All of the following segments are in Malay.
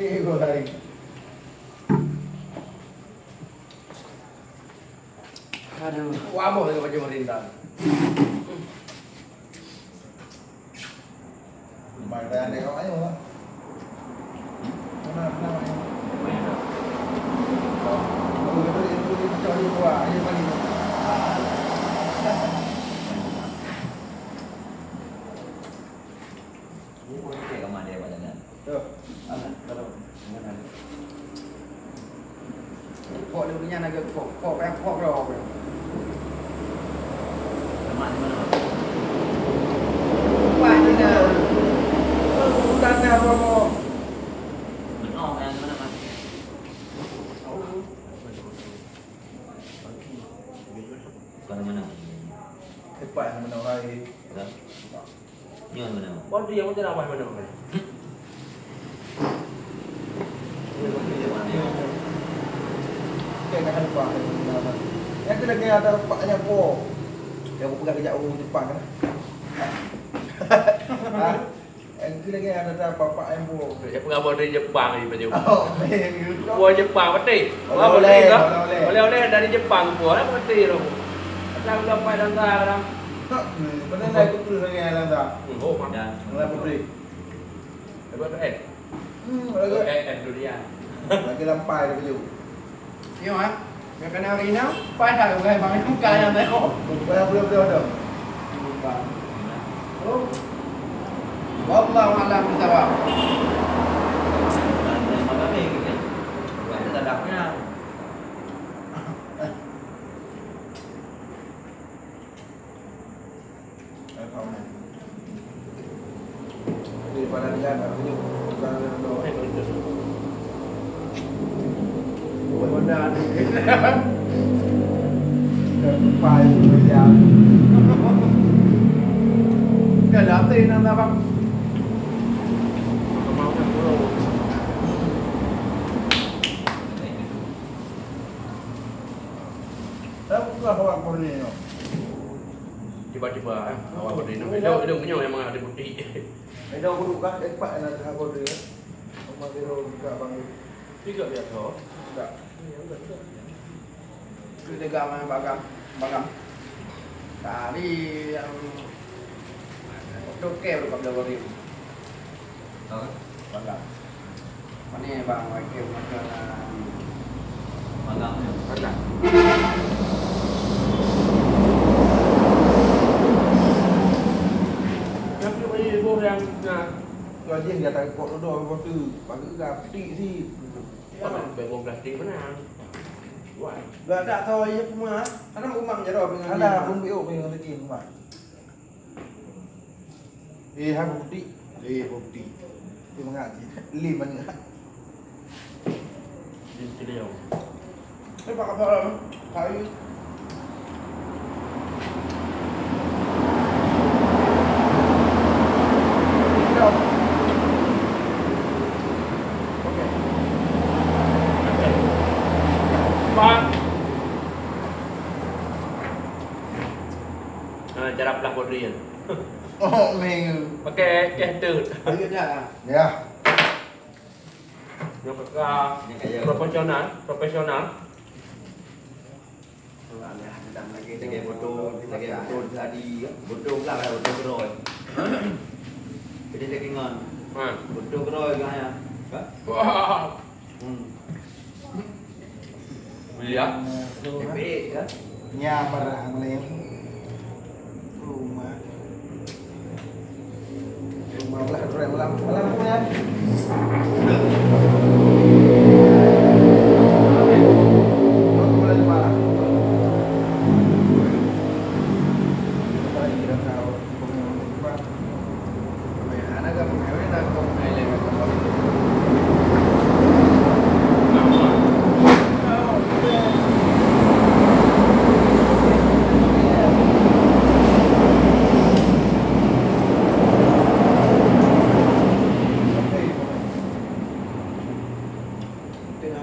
gue hari. Aduh, wabah dengan baju merintah. Mana ada kau ayo lah. Mana ayo. Oh, itu cari buah, ayo bagi. Ini boleh ke mana dia baca kan? Tuh, Mana? Kalau mana? Kok dia punya naga kok yang kok roh. Teman di mana? Wah, ini dah. Bukan apa kok. Menong yang mana mas? Bukan mana? cepat yang menang lagi. Kan? Ini yang mana? Kau dia macam apa mana? Ini mana? Kayak kan pak. Yang tu lagi ada paknya po. Yang aku pegang kejap orang Jepang kan. Yang tu lagi ada pak yang po. Dia pengabar dari Jepang ni baju. Oh, main. Buah Jepang betul. Wah boleh tak? Boleh dari Jepang buah lah betul tu. Asal berapa dan dah. Benar nak ikut terus lagi yang tak? Oh, mak. Dan Mulai putri. Lepas tu Lagi dunia. lagi lampai dia baju. Tengok ah. Yang kena hari ni, pada bukan bang muka yang tengok. Bayar boleh ada. Oh. Wallahu a'lam bishawab. dan mana ni kan? Bukan tadaknya. Di pada dia nak baju. Bukan ada. Benda ni. Lampai dia. Cái đó tiền ăn đâu không? Mau ăn bro. Dah bukan orang pun ni. Tiba-tiba awak berdiri nak hidung punya memang ada putih. Ai đâu có đủ các cái bạn là thằng con đứa. Ông mà video cả bằng Tiga biasa. enggak. Kita gambar bagam. Tadi yang Oke berapa berapa ribu? Tahu? Bagam. Mana bang? Oke makanan. Magang. Bagam. Yang tu ibu yang Rồi riêng nhà thằng con nó đòi con từ bằng cái gà tị thì bebong plastik mana? Wah. gà đã thôi nhưng mà Karena mau mang jadi orang hắn là không bị ổ mình nó tiền không phải. Thì hai bukti, thì mà ngạn thì lìm mà nữa. Di Ciliau. Ini pakai apa? Kayu. Cara belah body kan. Oh mình Pakai caster. Ayo dah. ya. Yang profesional. Lagi foto tadi, foto lah foto rồi. Jadi lagi ngon. Foto rồi kan ya. Wah. Lihat. Baik kan? Nhà barang lên rumah lah rồi malam punya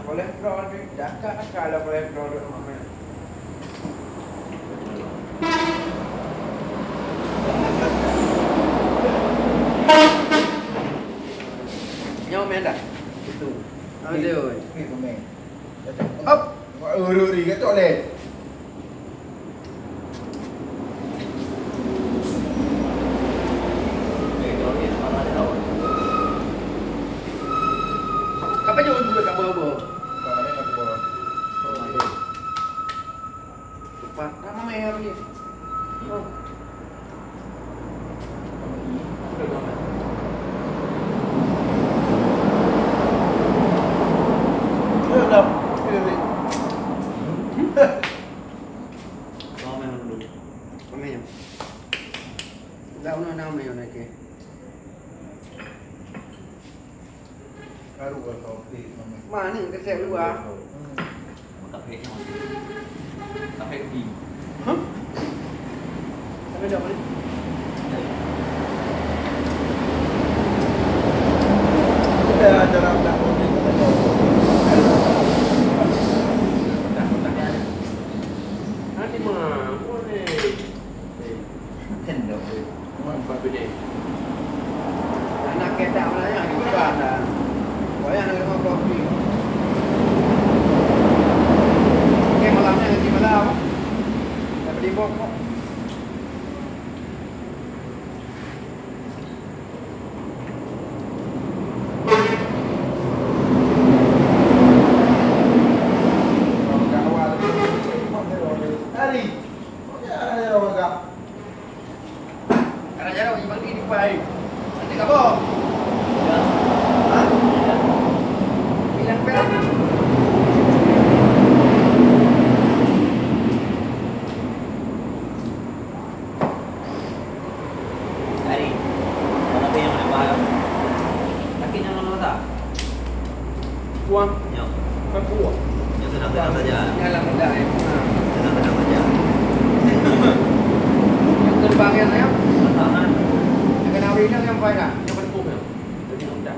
kolesterol ni cakap kalau kolesterol dia mana. Nyawa main dah. Itu. Aduh. Pergi pemain. Up. Uri ke tak boleh. Apa je orang buat kat bawah-bawah? Kau ni nak bola. Lupa. Nama main apa ni? Belum. Uri. Kau main dulu. Kau main. Dah nama main nak ke? Baru kau pergi pemain. Mana ni kesek luar? Kapek ni. Sampai dah mana? Dah dalam dah pergi. Nanti mah, boleh. Tendok. Empat benda. Anak ketak mana yang di depan dah. Banyak nak rumah kopi. Okey malamnya nanti malam. Dah beli pokok. Hari. Ya, orang kau. Karena jarak bagi bagi di pai. Nanti kamu. Ha? Bilang perak. Hari, apa yang mana bahaya? Kaki yang mana tak? Kuang, Yang, kan kuang. yang tenang-tenang saja. Dalam muda ya. Tenang-tenang saja. Yang terbang yang saya. Tangan. Yang kena awin yang pai dah. Yang pada kuang. Jadi nak dah.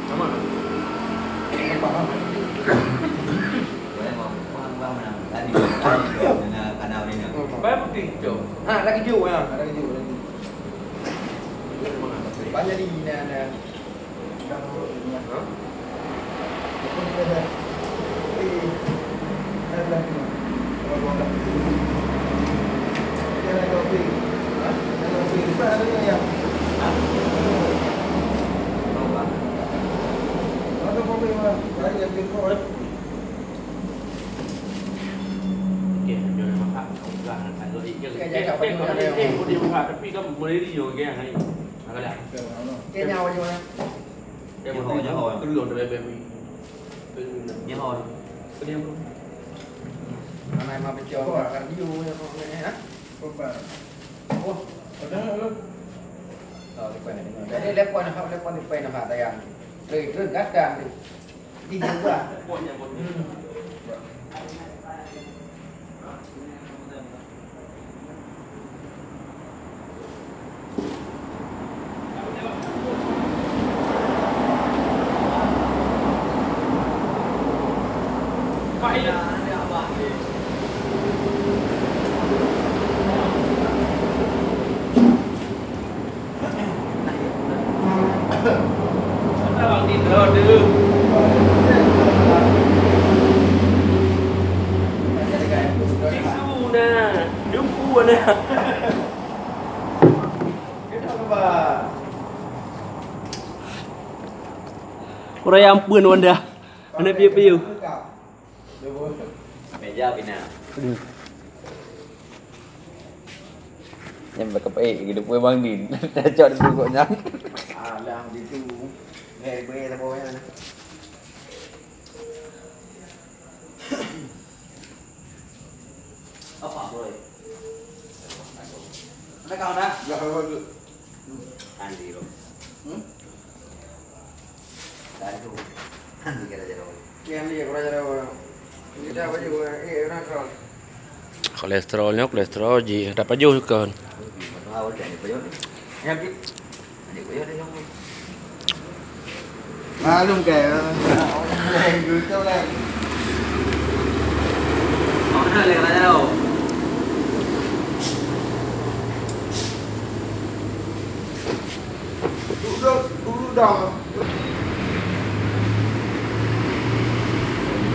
Sama. Ini paham. Boleh mau bang mana? Tadi dengan kanal ini. Baik penting jauh. Ha, lagi jauh ya. Ada kerja lagi. Banyak di mana. Dah turun di rumah. Ha? Apa dia dah? Ada lagi. Kalau bola. Dia nak kopi. Ha? Nak kopi. Apa ada yang? Ada kopi mana? Ada yang beli kopi. Okey, dia nak makan. Kau dah nak ada ikan. Kau dia makan tapi kan boleh dia juga kan. Agak dah. Cái nhau như thế. Em một tí nữa, cứ luồn về mình. Nhớ hồi. Cái em luôn. Hôm nay mà bên trường là cần ví dụ như thế hả? Kopi. Ủa, Ada lu. di quay này. Đây lép quay nào, lép quay đi quay nào hả tay ăn. Rồi rất gắt càng đi. Đi nhiều quá. Một nhà một. Vậy là Kita bang di drone dulu. Jadi kayak Tisu nah, jumpu nah. Kita apa? Orang yang pun wanda. Mana piu-piu. Meja bina. Nhưng mà cặp ấy thì được quê băng đỉnh cho được gọi nhắn. À làm gì chú nghề bê ra bôi này. Ốc hộp rồi. Nó còn đó. Ăn gì rồi? Đấy rồi. Ăn gì cái này rồi. Em đi qua rồi. Kita baju nak kalau. Kolesterolnya kolesterol ji, dapat jauh kan. Mà tao chạy được bây Em đi. Được bây giờ đấy không? Malum kaya. Guru kau lah. Mana lagi ada đâu? Udang.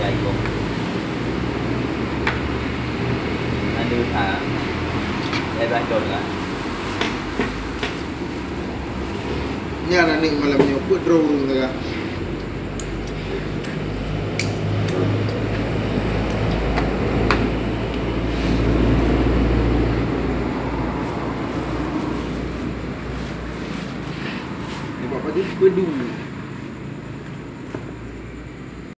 Dài luôn. Anh đưa thả. Đây ba trộn lại. Ni anak ni malam ni buat drawing tu kan. Ni buat baju bedu.